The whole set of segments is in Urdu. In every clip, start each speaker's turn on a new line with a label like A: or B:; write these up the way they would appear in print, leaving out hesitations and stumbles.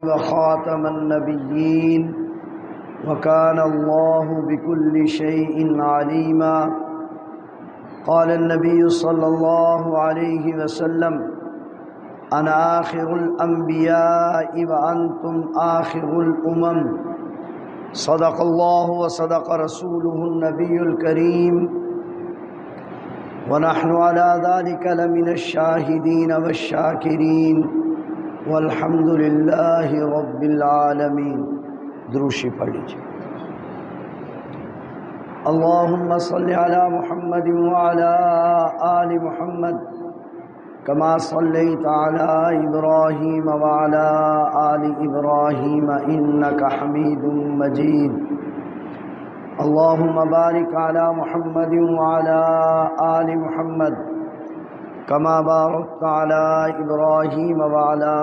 A: وخاتم النبيين وكان الله بكل شيء عليما. قال النبي صلى الله عليه وسلم: أنا آخر الأنبياء وأنتم آخر الأمم. صدق الله وصدق رسوله النبي الكريم، ونحن على ذلك لمن الشاهدين والشاكرين، والحمد للہ رب العالمین. دروشی پڑھ لیجیے. اللہم صل علی محمد وعلی آل محمد کما صلیت علی ابراہیم وعلی آل ابراہیم انک حمید مجید. اللہم بارک علی محمد وعلی آل محمد کما بارکت علی ابراہیم وعلی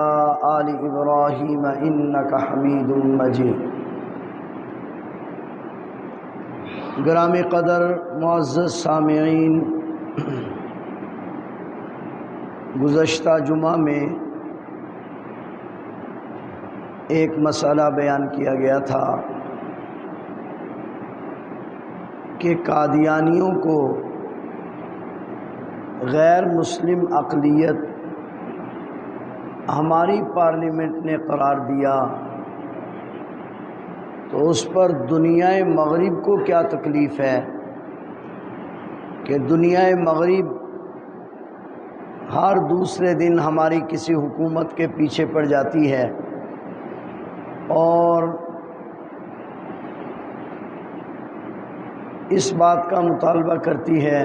A: آل ابراہیم انک حمید مجید. گرامی قدر معزز سامعین، گزشتہ جمعہ میں ایک مسئلہ بیان کیا گیا تھا کہ قادیانیوں کو غیر مسلم اقلیت ہماری پارلیمنٹ نے قرار دیا تو اس پر دنیائے مغرب کو کیا تکلیف ہے کہ دنیائے مغرب ہر دوسرے دن ہماری کسی حکومت کے پیچھے پڑ جاتی ہے اور اس بات کا مطالبہ کرتی ہے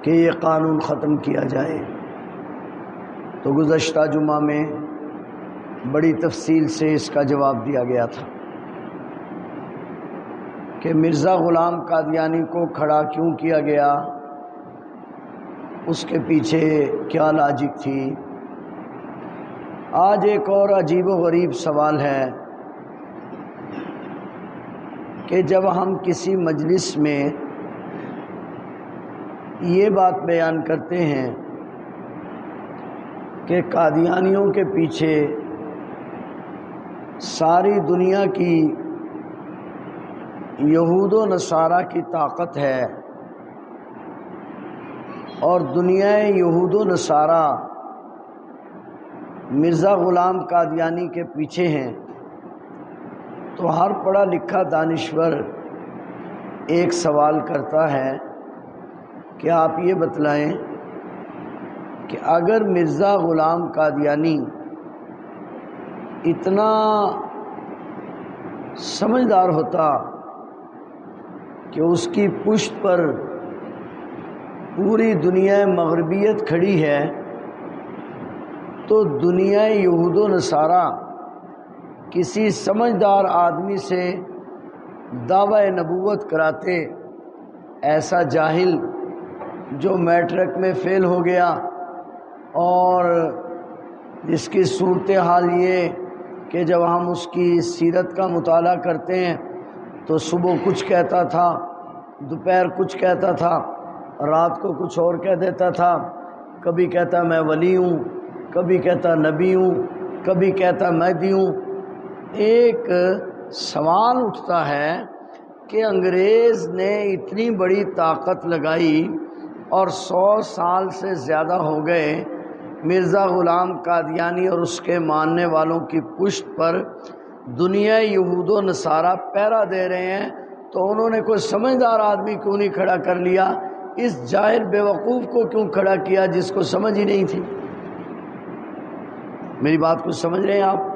A: کہ یہ قانون ختم کیا جائے. تو گزشتہ جمعہ میں بڑی تفصیل سے اس کا جواب دیا گیا تھا کہ مرزا غلام قادیانی کو کھڑا کیوں کیا گیا، اس کے پیچھے کیا لاجک تھی. آج ایک اور عجیب و غریب سوال ہے کہ جب ہم کسی مجلس میں یہ بات بیان کرتے ہیں کہ قادیانیوں کے پیچھے ساری دنیا کی یہود و نصارہ کی طاقت ہے اور دنیا یہود و نصارہ مرزا غلام قادیانی کے پیچھے ہیں، تو ہر پڑھا لکھا دانشور ایک سوال کرتا ہے کہ آپ یہ بتلائیں کہ اگر مرزا غلام قادیانی اتنا سمجھدار ہوتا کہ اس کی پشت پر پوری دنیا مغربیت کھڑی ہے تو دنیا یہود و نصارہ کسی سمجھدار آدمی سے دعوی نبوت کراتے. ایسا جاہل جو میٹرک میں فیل ہو گیا اور جس کی صورتحال یہ کہ جب ہم اس کی سیرت کا مطالعہ کرتے ہیں تو صبح کچھ کہتا تھا، دوپہر کچھ کہتا تھا، رات کو کچھ اور کہہ دیتا تھا. کبھی کہتا میں ولی ہوں، کبھی کہتا نبی ہوں، کبھی کہتا مہدی ہوں. ایک سوال اٹھتا ہے کہ انگریز نے اتنی بڑی طاقت لگائی اور 100 سال سے زیادہ ہو گئے مرزا غلام قادیانی اور اس کے ماننے والوں کی پشت پر دنیا یہود و نصارہ پہرا دے رہے ہیں، تو انہوں نے کوئی سمجھدار آدمی کیوں نہیں کھڑا کر لیا؟ اس جاہل بیوقوف کو کیوں کھڑا کیا جس کو سمجھ ہی نہیں تھی؟ میری بات کو سمجھ رہے ہیں آپ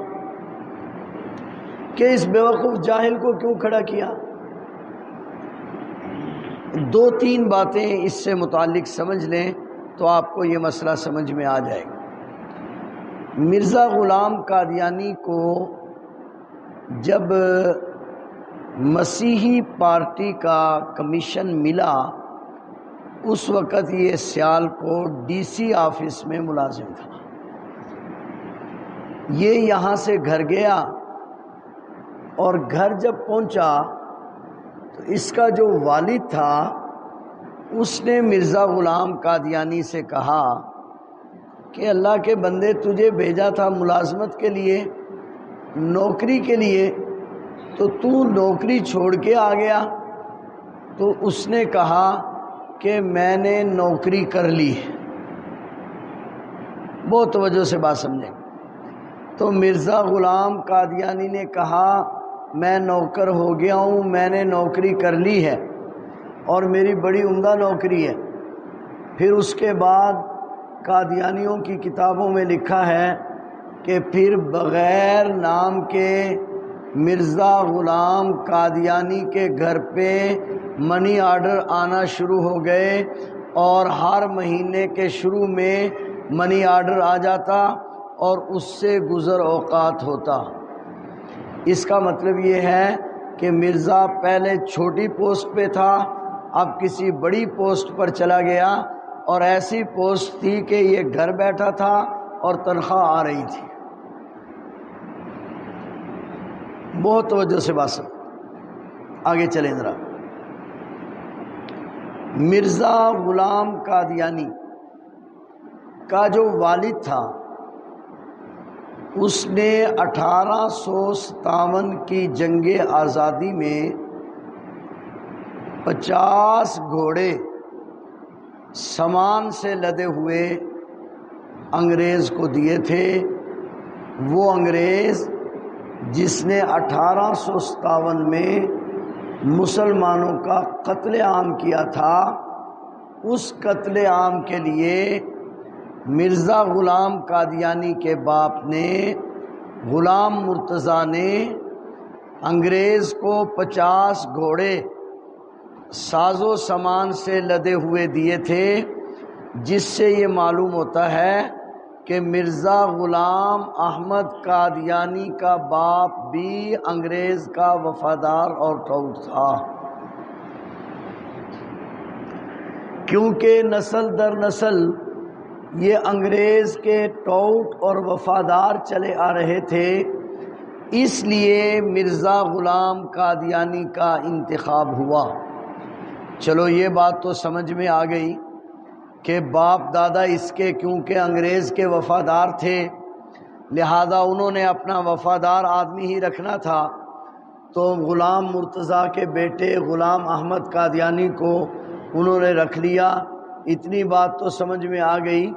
A: کہ اس بیوقوف جاہل کو کیوں کھڑا کیا؟ 2-3 باتیں اس سے متعلق سمجھ لیں تو آپ کو یہ مسئلہ سمجھ میں آ جائے گا. مرزا غلام قادیانی کو جب مسیحی پارٹی کا کمیشن ملا اس وقت یہ سیالکوٹ ڈی سی آفس میں ملازم تھا. یہ یہاں سے گھر گیا اور گھر جب پہنچا تو اس کا جو والد تھا اس نے مرزا غلام قادیانی سے کہا کہ اللہ کے بندے تجھے بھیجا تھا ملازمت کے لیے، نوکری کے لیے، تو تو نوکری چھوڑ کے آ گیا؟ تو اس نے کہا کہ میں نے نوکری کر لی۔ بہت توجہ سے بات سمجھیں۔ تو مرزا غلام قادیانی نے کہا میں نوکر ہو گیا ہوں، میں نے نوکری کر لی ہے اور میری بڑی عمدہ نوکری ہے۔ پھر اس کے بعد قادیانیوں کی کتابوں میں لکھا ہے کہ پھر بغیر نام کے مرزا غلام قادیانی کے گھر پہ منی آرڈر آنا شروع ہو گئے اور ہر مہینے کے شروع میں منی آرڈر آ جاتا اور اس سے گزر اوقات ہوتا۔ اس کا مطلب یہ ہے کہ مرزا پہلے چھوٹی پوسٹ پہ تھا، اب کسی بڑی پوسٹ پر چلا گیا، اور ایسی پوسٹ تھی کہ یہ گھر بیٹھا تھا اور تنخواہ آ رہی تھی۔ بہت توجہ سے بات سن، آگے چلیں ذرا۔ مرزا غلام قادیانی کا جو والد تھا اس نے 1857 کی جنگ آزادی میں 50 گھوڑے سامان سے لدے ہوئے انگریز کو دیے تھے۔ وہ انگریز جس نے 1857 میں مسلمانوں کا قتل عام کیا تھا، اس قتل عام کے لیے مرزا غلام قادیانی کے باپ نے، غلام مرتضیٰ نے، انگریز کو 50 گھوڑے ساز و سامان سے لدے ہوئے دیے تھے، جس سے یہ معلوم ہوتا ہے کہ مرزا غلام احمد قادیانی کا باپ بھی انگریز کا وفادار اور ٹوٹ تھا، کیونکہ نسل در نسل یہ انگریز کے ٹوٹ اور وفادار چلے آ رہے تھے، اس لیے مرزا غلام قادیانی کا انتخاب ہوا۔ چلو یہ بات تو سمجھ میں آ گئی کہ باپ دادا اس کے کیونکہ انگریز کے وفادار تھے، لہذا انہوں نے اپنا وفادار آدمی ہی رکھنا تھا، تو غلام مرتضیٰ کے بیٹے غلام احمد قادیانی کو انہوں نے رکھ لیا۔ اتنی بات تو سمجھ میں آ گئی،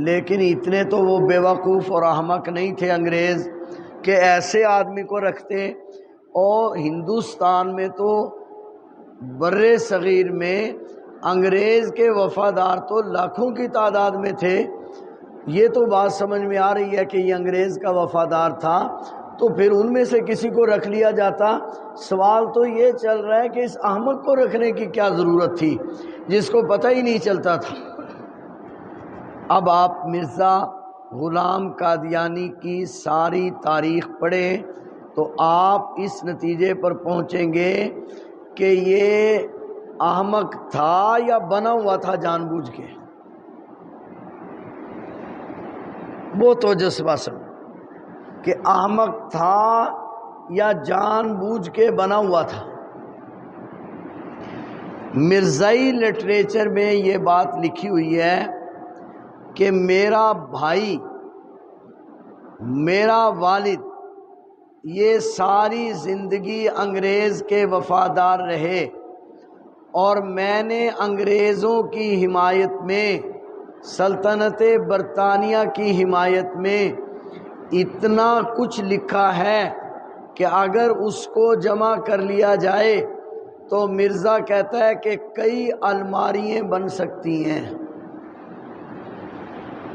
A: لیکن اتنے تو وہ بیوقوف اور احمق نہیں تھے انگریز کہ ایسے آدمی کو رکھتے۔ اور ہندوستان میں تو بر صغیر میں انگریز کے وفادار تو لاکھوں کی تعداد میں تھے۔ یہ تو بات سمجھ میں آ رہی ہے کہ یہ انگریز کا وفادار تھا، تو پھر ان میں سے کسی کو رکھ لیا جاتا۔ سوال تو یہ چل رہا ہے کہ اس احمق کو رکھنے کی کیا ضرورت تھی جس کو پتہ ہی نہیں چلتا تھا۔ اب آپ مرزا غلام قادیانی کی ساری تاریخ پڑھیں تو آپ اس نتیجے پر پہنچیں گے کہ یہ احمق تھا یا بنا ہوا تھا جان بوجھ کے۔ وہ توجہ سے بات سمجھ کہ احمق تھا یا جان بوجھ کے بنا ہوا تھا۔ مرزائی لٹریچر میں یہ بات لکھی ہوئی ہے کہ میرا بھائی، میرا والد یہ ساری زندگی انگریز کے وفادار رہے، اور میں نے انگریزوں کی حمایت میں، سلطنت برطانیہ کی حمایت میں اتنا کچھ لکھا ہے کہ اگر اس کو جمع کر لیا جائے تو مرزا کہتا ہے کہ کئی الماریاں بن سکتی ہیں۔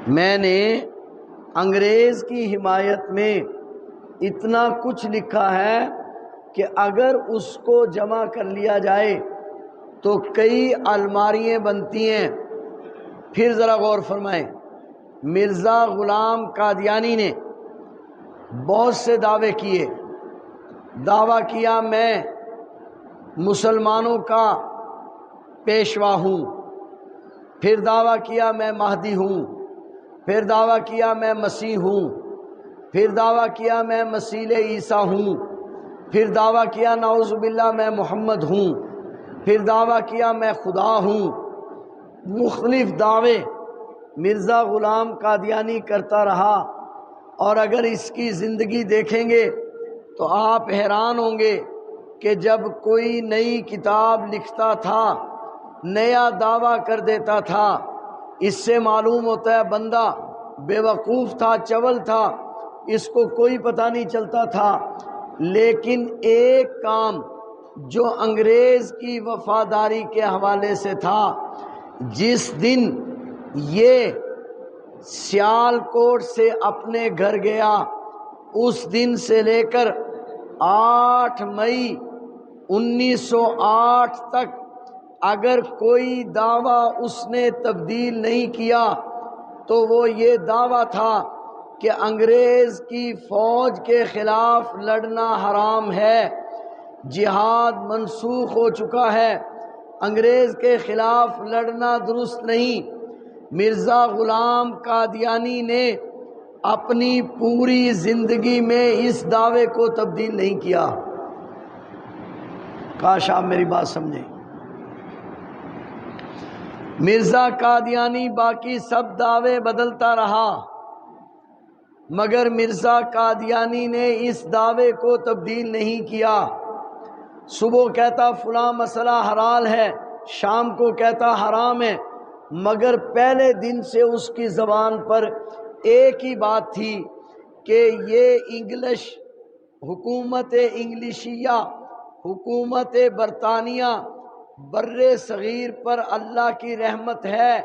A: میں نے انگریز کی حمایت میں اتنا کچھ لکھا ہے کہ اگر اس کو جمع کر لیا جائے تو کئی الماریاں بنتی ہیں۔ پھر ذرا غور فرمائیں، مرزا غلام قادیانی نے بہت سے دعوے کیے۔ دعویٰ کیا میں مسلمانوں کا پیشوا ہوں، پھر دعویٰ کیا میں مہدی ہوں، پھر دعویٰ کیا میں مسیح ہوں، پھر دعویٰ کیا میں مسیح عیسیٰ ہوں، پھر دعویٰ کیا نعوذ باللہ میں محمد ہوں، پھر دعویٰ کیا میں خدا ہوں۔ مختلف دعوے مرزا غلام قادیانی کرتا رہا، اور اگر اس کی زندگی دیکھیں گے تو آپ حیران ہوں گے کہ جب کوئی نئی کتاب لکھتا تھا، نیا دعویٰ کر دیتا تھا، اس سے معلوم ہوتا ہے بندہ بے وقوف تھا، چول تھا، اس کو کوئی پتہ نہیں چلتا تھا۔ لیکن ایک کام جو انگریز کی وفاداری کے حوالے سے تھا، جس دن یہ سیالکوٹ سے اپنے گھر گیا، اس دن سے لے کر 8 مئی 1908 تک اگر کوئی دعویٰ اس نے تبدیل نہیں کیا تو وہ یہ دعویٰ تھا کہ انگریز کی فوج کے خلاف لڑنا حرام ہے، جہاد منسوخ ہو چکا ہے، انگریز کے خلاف لڑنا درست نہیں۔ مرزا غلام قادیانی نے اپنی پوری زندگی میں اس دعوے کو تبدیل نہیں کیا۔ کاش آپ میری بات سمجھیں۔ مرزا قادیانی باقی سب دعوے بدلتا رہا، مگر مرزا قادیانی نے اس دعوے کو تبدیل نہیں کیا۔ صبح کہتا فلاں مسئلہ حلال ہے، شام کو کہتا حرام ہے، مگر پہلے دن سے اس کی زبان پر ایک ہی بات تھی کہ یہ انگلش حکومت انگلیشیہ، حکومت برطانیہ بر صغیر پر اللہ کی رحمت ہے۔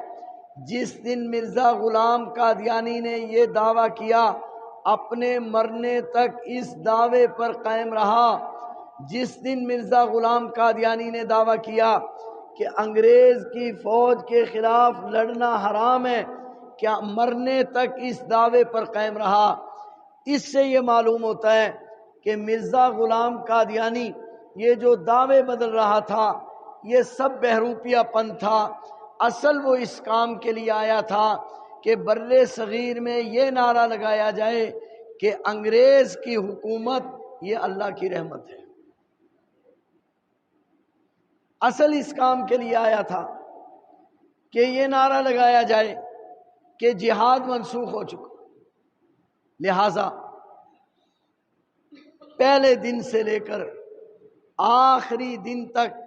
A: جس دن مرزا غلام قادیانی نے یہ دعویٰ کیا، اپنے مرنے تک اس دعوے پر قائم رہا۔ جس دن مرزا غلام قادیانی نے دعویٰ کیا کہ انگریز کی فوج کے خلاف لڑنا حرام ہے، کیا مرنے تک اس دعوے پر قائم رہا۔ اس سے یہ معلوم ہوتا ہے کہ مرزا غلام قادیانی یہ جو دعوے بدل رہا تھا یہ سب بہروپیہ پن تھا۔ اصل وہ اس کام کے لیے آیا تھا کہ بر صغیر میں یہ نعرہ لگایا جائے کہ انگریز کی حکومت یہ اللہ کی رحمت ہے۔ اصل اس کام کے لیے آیا تھا کہ یہ نعرہ لگایا جائے کہ جہاد منسوخ ہو چکا، لہذا پہلے دن سے لے کر آخری دن تک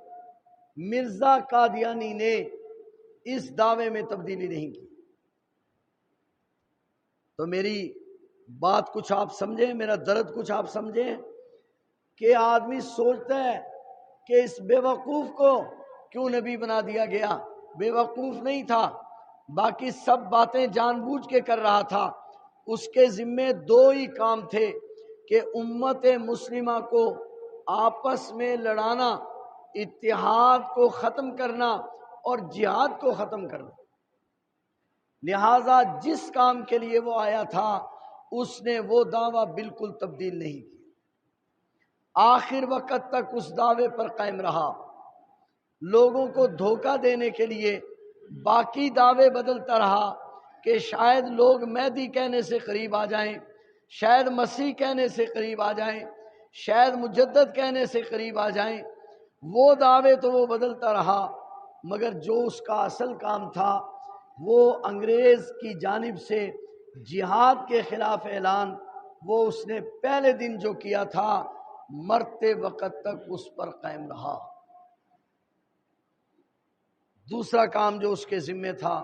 A: مرزا قادیانی نے اس دعوے میں تبدیلی نہیں کی۔ تو میری بات کچھ آپ سمجھیں، میرا درد کچھ آپ سمجھیں کہ آدمی سوچتا ہے کہ اس بے وقوف کو کیوں نبی بنا دیا گیا۔ بے وقوف نہیں تھا، باقی سب باتیں جان بوجھ کے کر رہا تھا۔ اس کے ذمے 2 ہی کام تھے کہ امت مسلمہ کو آپس میں لڑانا، اتحاد کو ختم کرنا اور جہاد کو ختم کرنا۔ لہذا جس کام کے لیے وہ آیا تھا اس نے وہ دعویٰ بالکل تبدیل نہیں کیا، آخر وقت تک اس دعوے پر قائم رہا۔ لوگوں کو دھوکہ دینے کے لیے باقی دعوے بدلتا رہا کہ شاید لوگ مہدی کہنے سے قریب آ جائیں، شاید مسیح کہنے سے قریب آ جائیں، شاید مجدد کہنے سے قریب آ جائیں۔ وہ دعوے تو وہ بدلتا رہا، مگر جو اس کا اصل کام تھا وہ انگریز کی جانب سے جہاد کے خلاف اعلان، وہ اس نے پہلے دن جو کیا تھا مرتے وقت تک اس پر قائم رہا۔ دوسرا کام جو اس کے ذمے تھا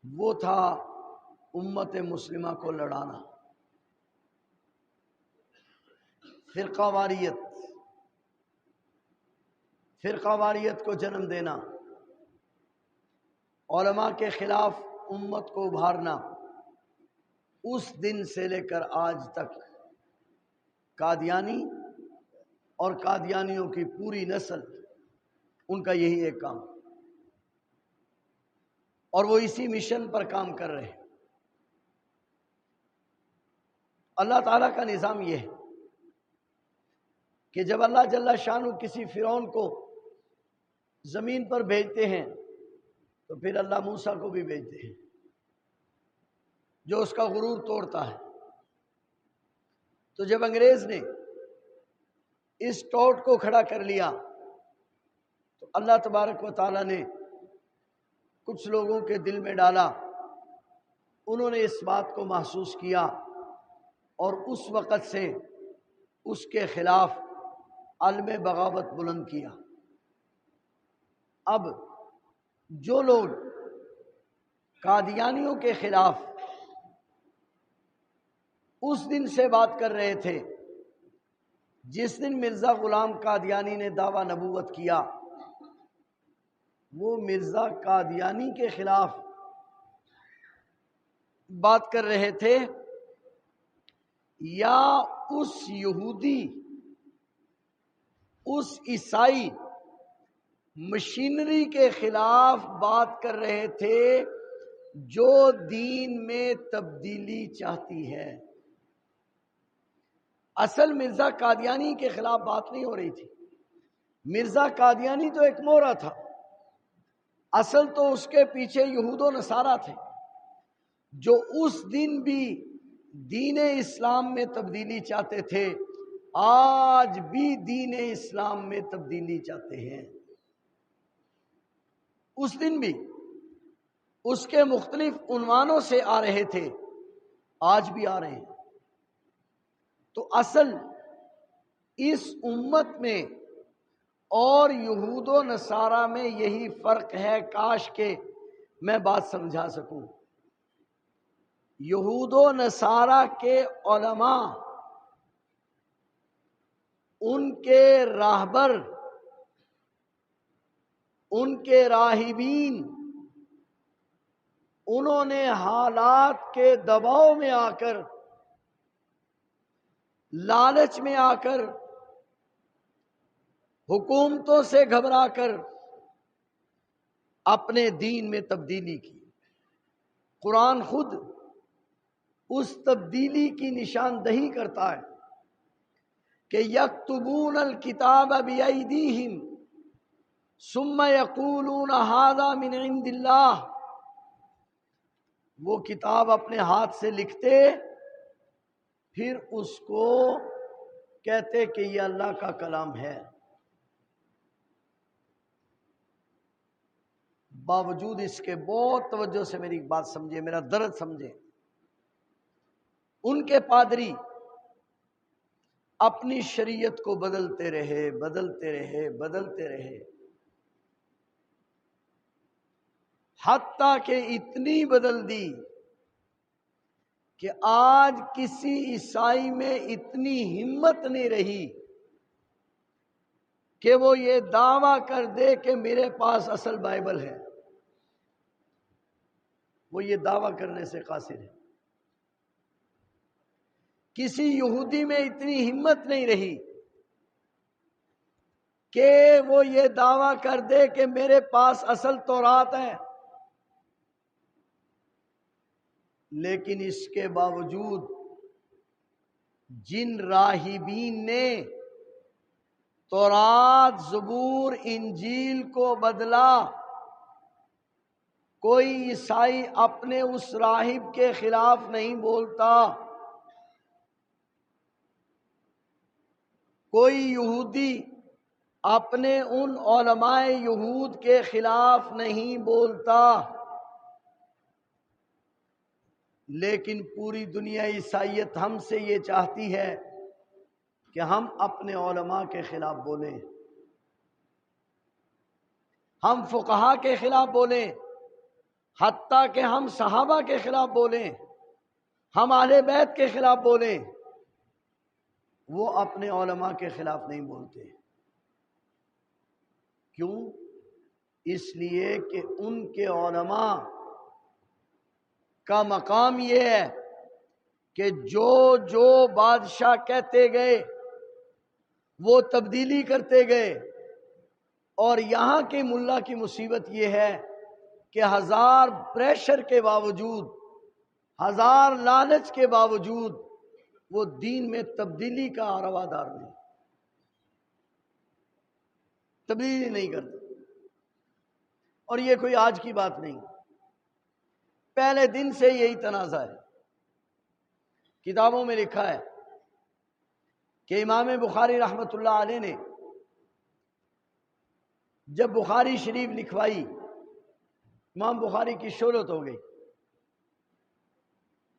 A: وہ تھا امت مسلمہ کو لڑانا، فرقہ واریت کو جنم دینا، علماء کے خلاف امت کو ابھارنا۔ اس دن سے لے کر آج تک قادیانی اور قادیانیوں کی پوری نسل، ان کا یہی ایک کام، اور وہ اسی مشن پر کام کر رہے ہیں۔ اللہ تعالیٰ کا نظام یہ ہے کہ جب اللہ جل شانہ کسی فرعون کو زمین پر بھیجتے ہیں تو پھر اللہ موسیٰ کو بھی بھیجتے ہیں جو اس کا غرور توڑتا ہے۔ تو جب انگریز نے اس ٹوٹ کو کھڑا کر لیا تو اللہ تبارک و تعالیٰ نے کچھ لوگوں کے دل میں ڈالا انہوں نے اس بات کو محسوس کیا اور اس وقت سے اس کے خلاف علم بغاوت بلند کیا۔ اب جو لوگ قادیانیوں کے خلاف اس دن سے بات کر رہے تھے جس دن مرزا غلام قادیانی نے دعویٰ نبوت کیا، وہ مرزا قادیانی کے خلاف بات کر رہے تھے یا اس یہودی، اس عیسائی مشینری کے خلاف بات کر رہے تھے جو دین میں تبدیلی چاہتی ہے۔ اصل مرزا قادیانی کے خلاف بات نہیں ہو رہی تھی۔ مرزا قادیانی تو ایک مورا تھا، اصل تو اس کے پیچھے یہود و نصارہ تھے جو اس دن بھی دین اسلام میں تبدیلی چاہتے تھے، آج بھی دین اسلام میں تبدیلی چاہتے ہیں۔ اس دن بھی اس کے مختلف عنوانوں سے آ رہے تھے، آج بھی آ رہے ہیں۔ تو اصل اس امت میں اور یہود و نصارہ میں یہی فرق ہے، کاش کہ میں بات سمجھا سکوں۔ یہود و نصارہ کے علماء، ان کے راہبر، ان کے راہبین، انہوں نے حالات کے دباؤ میں آ کر، لالچ میں آ کر، حکومتوں سے گھبرا کر اپنے دین میں تبدیلی کی۔ قرآن خود اس تبدیلی کی نشاندہی کرتا ہے کہ یکتبون الکتاب بایدیہم ثم یقولون ھذا من عند اللہ، وہ کتاب اپنے ہاتھ سے لکھتے پھر اس کو کہتے کہ یہ اللہ کا کلام ہے۔ باوجود اس کے، بہت توجہ سے میری بات سمجھے، میرا درد سمجھے، ان کے پادری اپنی شریعت کو بدلتے رہے، بدلتے رہے، بدلتے رہے، حتیٰ کہ اتنی بدل دی کہ آج کسی عیسائی میں اتنی ہمت نہیں رہی کہ وہ یہ دعویٰ کر دے کہ میرے پاس اصل بائبل ہے۔ وہ یہ دعویٰ کرنے سے قاصر ہے۔ کسی یہودی میں اتنی ہمت نہیں رہی کہ وہ یہ دعویٰ کر دے کہ میرے پاس اصل تورات ہے، لیکن اس کے باوجود جن راہبین نے تورات، زبور، انجیل کو بدلا، کوئی عیسائی اپنے اس راہب کے خلاف نہیں بولتا، کوئی یہودی اپنے ان علماء یہود کے خلاف نہیں بولتا، لیکن پوری دنیا عیسائیت ہم سے یہ چاہتی ہے کہ ہم اپنے علماء کے خلاف بولیں، ہم فقہا کے خلاف بولیں، حتیٰ کہ ہم صحابہ کے خلاف بولیں، ہم اہل بیت کے خلاف بولیں، وہ اپنے علماء کے خلاف نہیں بولتے۔ کیوں؟ اس لیے کہ ان کے علماء کا مقام یہ ہے کہ جو جو بادشاہ کہتے گئے وہ تبدیلی کرتے گئے، اور یہاں کے ملا کی مصیبت یہ ہے کہ ہزار پریشر کے باوجود، ہزار لالچ کے باوجود وہ دین میں تبدیلی کا روادار نہیں، تبدیلی نہیں کرتے۔ اور یہ کوئی آج کی بات نہیں، پہلے دن سے یہی تنازع ہے۔ کتابوں میں لکھا ہے کہ امام بخاری رحمۃ اللہ علیہ نے جب بخاری شریف لکھوائی، امام بخاری کی شہرت ہو گئی،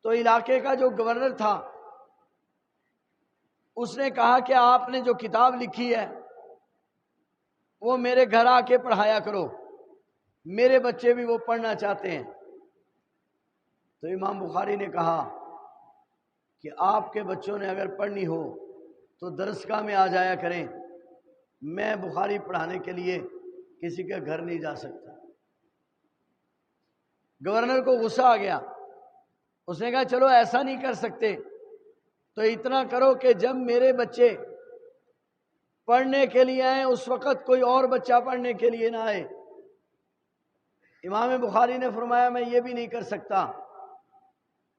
A: تو علاقے کا جو گورنر تھا اس نے کہا کہ آپ نے جو کتاب لکھی ہے وہ میرے گھر آ کے پڑھایا کرو، میرے بچے بھی وہ پڑھنا چاہتے ہیں۔ تو امام بخاری نے کہا کہ آپ کے بچوں نے اگر پڑھنی ہو تو درسگاہ میں آ جایا کریں، میں بخاری پڑھانے کے لیے کسی کے گھر نہیں جا سکتا۔ گورنر کو غصہ آ گیا، اس نے کہا چلو ایسا نہیں کر سکتے تو اتنا کرو کہ جب میرے بچے پڑھنے کے لیے آئیں اس وقت کوئی اور بچہ پڑھنے کے لیے نہ آئے۔ امام بخاری نے فرمایا میں یہ بھی نہیں کر سکتا،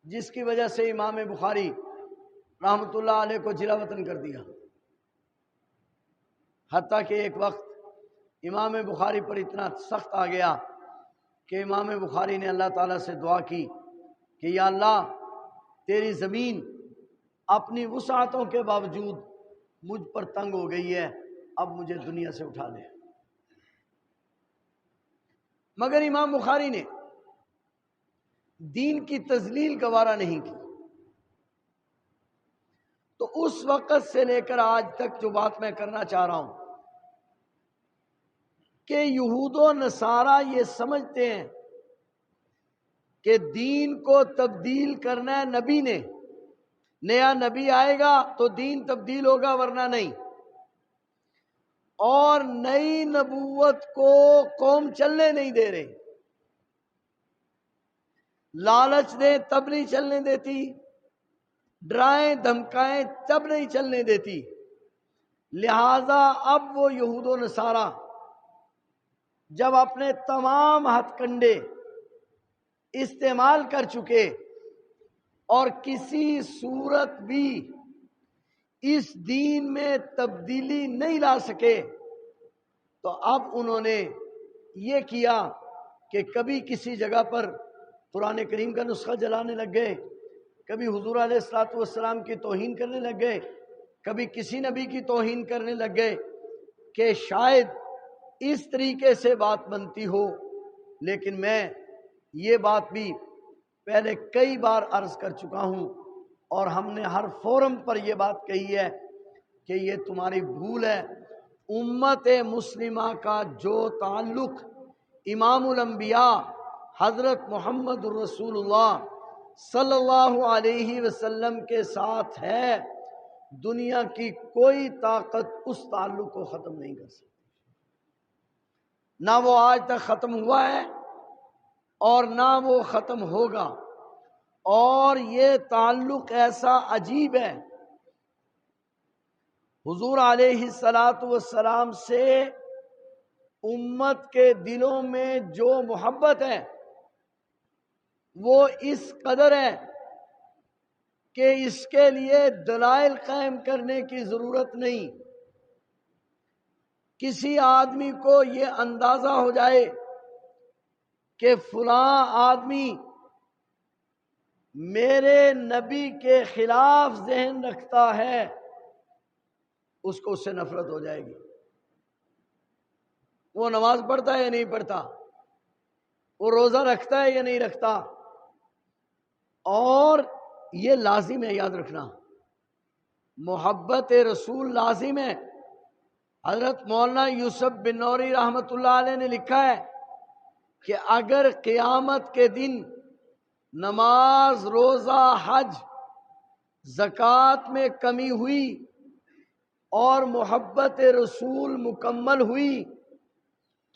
A: جس کی وجہ سے امام بخاری رحمۃ اللہ علیہ کو جلا وطن کر دیا۔ حتیٰ کہ ایک وقت امام بخاری پر اتنا سخت آ گیا کہ امام بخاری نے اللہ تعالیٰ سے دعا کی کہ یا اللہ تیری زمین اپنی وسعتوں کے باوجود مجھ پر تنگ ہو گئی ہے، اب مجھے دنیا سے اٹھا لے۔ مگر امام بخاری نے دین کی تذلیل گوارا نہیں کی۔ تو اس وقت سے لے کر آج تک جو بات میں کرنا چاہ رہا ہوں کہ یہود و نصارہ یہ سمجھتے ہیں کہ دین کو تبدیل کرنا ہے نبی نے، نیا نبی آئے گا تو دین تبدیل ہوگا ورنہ نہیں، اور نئی نبوت کو قوم چلنے نہیں دے رہے، لالچ دیں تب نہیں چلنے دیتی، ڈرائیں دھمکائیں تب نہیں چلنے دیتی۔ لہذا اب وہ یہود و نصارہ جب اپنے تمام ہتھ کنڈے استعمال کر چکے اور کسی صورت بھی اس دین میں تبدیلی نہیں لا سکے، تو اب انہوں نے یہ کیا کہ کبھی کسی جگہ پر قرآن کریم کا نسخہ جلانے لگ گئے، کبھی حضور علیہ الصلوۃ والسلام کی توہین کرنے لگ گئے، کبھی کسی نبی کی توہین کرنے لگ گئے کہ شاید اس طریقے سے بات بنتی ہو۔ لیکن میں یہ بات بھی پہلے کئی بار عرض کر چکا ہوں اور ہم نے ہر فورم پر یہ بات کہی ہے کہ یہ تمہاری بھول ہے۔ امت مسلمہ کا جو تعلق امام الانبیاء حضرت محمد الرسول اللہ صلی اللہ علیہ وسلم کے ساتھ ہے، دنیا کی کوئی طاقت اس تعلق کو ختم نہیں کر سکتی، نہ وہ آج تک ختم ہوا ہے اور نہ وہ ختم ہوگا۔ اور یہ تعلق ایسا عجیب ہے، حضور علیہ السلام سے امت کے دلوں میں جو محبت ہے وہ اس قدر ہے کہ اس کے لیے دلائل قائم کرنے کی ضرورت نہیں۔ کسی آدمی کو یہ اندازہ ہو جائے کہ فلاں آدمی میرے نبی کے خلاف ذہن رکھتا ہے، اس کو اس سے نفرت ہو جائے گی۔ وہ نماز پڑھتا ہے یا نہیں پڑھتا، وہ روزہ رکھتا ہے یا نہیں رکھتا، اور یہ لازم ہے، یاد رکھنا محبت رسول لازم ہے۔ حضرت مولانا یوسف بن نوری رحمۃ اللہ علیہ نے لکھا ہے کہ اگر قیامت کے دن نماز، روزہ، حج، زکوٰۃ میں کمی ہوئی اور محبت رسول مکمل ہوئی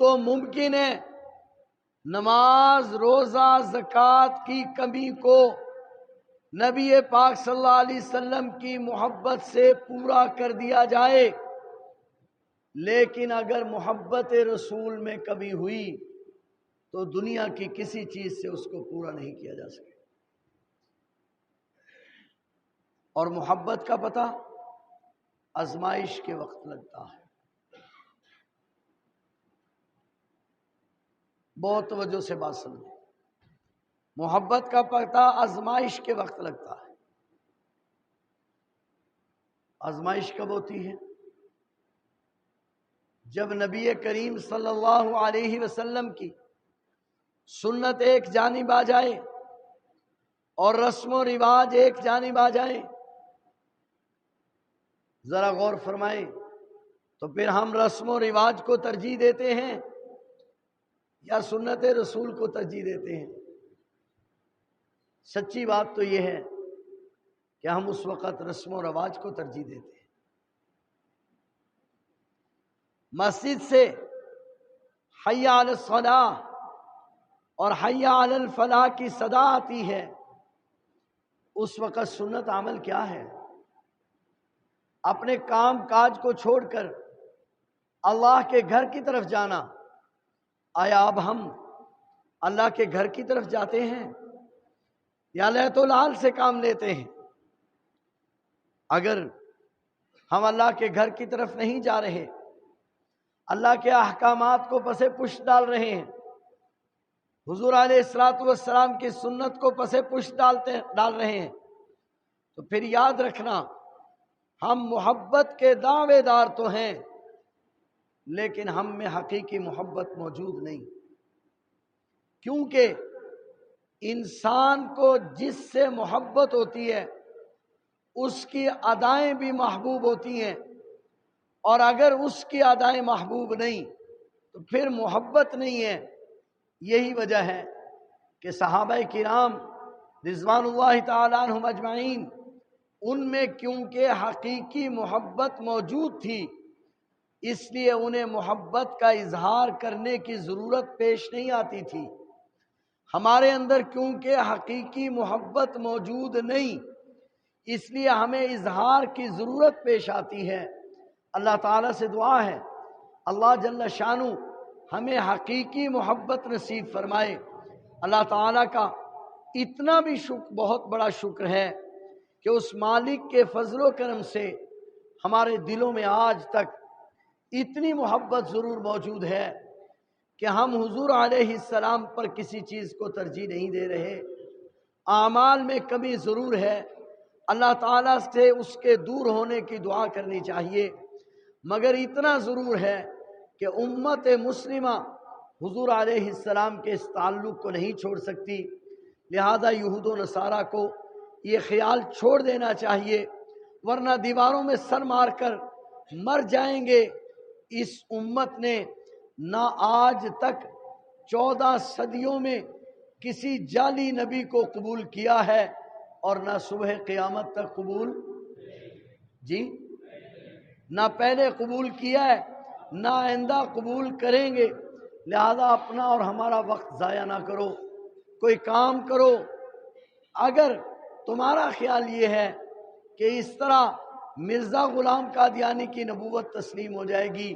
A: تو ممکن ہے نماز، روزہ، زکوٰۃ کی کمی کو نبی پاک صلی اللہ علیہ وسلم کی محبت سے پورا کر دیا جائے۔ لیکن اگر محبت رسول میں کمی ہوئی تو دنیا کی کسی چیز سے اس کو پورا نہیں کیا جا سکے۔ اور محبت کا پتہ آزمائش کے وقت لگتا ہے۔ بہت توجہ سے بات سمجھیں، محبت کا پتہ آزمائش کے وقت لگتا ہے۔ آزمائش کب ہوتی ہے؟ جب نبی کریم صلی اللہ علیہ وسلم کی سنت ایک جانب آ جائے اور رسم و رواج ایک جانب آ جائیں، ذرا غور فرمائیں، تو پھر ہم رسم و رواج کو ترجیح دیتے ہیں یا سنت رسول کو ترجیح دیتے ہیں؟ سچی بات تو یہ ہے کہ ہم اس وقت رسم و رواج کو ترجیح دیتے ہیں۔ مسجد سے حی علی الصلاۃ اور حی علی الفلاح کی صدا آتی ہے، اس وقت سنت عمل کیا ہے؟ اپنے کام کاج کو چھوڑ کر اللہ کے گھر کی طرف جانا۔ آیا اب ہم اللہ کے گھر کی طرف جاتے ہیں یا لیت و لال سے کام لیتے ہیں؟ اگر ہم اللہ کے گھر کی طرف نہیں جا رہے، اللہ کے احکامات کو پس پشت ڈال رہے ہیں، حضور علیہ السلام کی سنت کو پس پشت ڈال رہے ہیں، تو پھر یاد رکھنا ہم محبت کے دعوے دار تو ہیں، لیکن ہم میں حقیقی محبت موجود نہیں۔ کیونکہ انسان کو جس سے محبت ہوتی ہے اس کی ادائیں بھی محبوب ہوتی ہیں، اور اگر اس کی ادائیں محبوب نہیں تو پھر محبت نہیں ہے۔ یہی وجہ ہے کہ صحابہ کرام رضوان اللہ تعالی عنہم اجمعین، ان میں کیونکہ حقیقی محبت موجود تھی، اس لیے انہیں محبت کا اظہار کرنے کی ضرورت پیش نہیں آتی تھی۔ ہمارے اندر کیونکہ حقیقی محبت موجود نہیں، اس لیے ہمیں اظہار کی ضرورت پیش آتی ہے۔ اللہ تعالیٰ سے دعا ہے اللہ جل شانہ ہمیں حقیقی محبت نصیب فرمائے۔ اللہ تعالیٰ کا اتنا بھی بہت بڑا شکر ہے کہ اس مالک کے فضل و کرم سے ہمارے دلوں میں آج تک اتنی محبت ضرور موجود ہے کہ ہم حضور علیہ السلام پر کسی چیز کو ترجیح نہیں دے رہے۔ اعمال میں کمی ضرور ہے، اللہ تعالیٰ سے اس کے دور ہونے کی دعا کرنی چاہیے، مگر اتنا ضرور ہے کہ امت مسلمہ حضور علیہ السلام کے اس تعلق کو نہیں چھوڑ سکتی، لہذا یہود و نصارہ کو یہ خیال چھوڑ دینا چاہیے، ورنہ دیواروں میں سر مار کر مر جائیں گے۔ اس امت نے نہ آج تک 14 صدیوں میں کسی جعلی نبی کو قبول کیا ہے اور نہ صبح قیامت تک قبول نہ پہلے قبول کیا ہے، نہ آئندہ قبول کریں گے۔ لہذا اپنا اور ہمارا وقت ضائع نہ کرو، کوئی کام کرو۔ اگر تمہارا خیال یہ ہے کہ اس طرح مرزا غلام قادیانی کی نبوت تسلیم ہو جائے گی،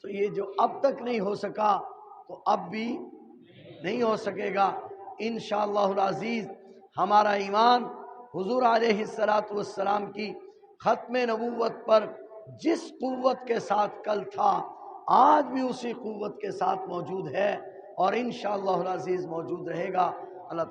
A: تو یہ جو اب تک نہیں ہو سکا تو اب بھی نہیں ہو سکے گا۔ انشاءاللہ العزیز ہمارا ایمان حضور علیہ السلام کی ختم نبوت پر جس قوت کے ساتھ کل تھا، آج بھی اسی قوت کے ساتھ موجود ہے اور انشاءاللہ العزیز موجود رہے گا۔ اللہ تعالیٰ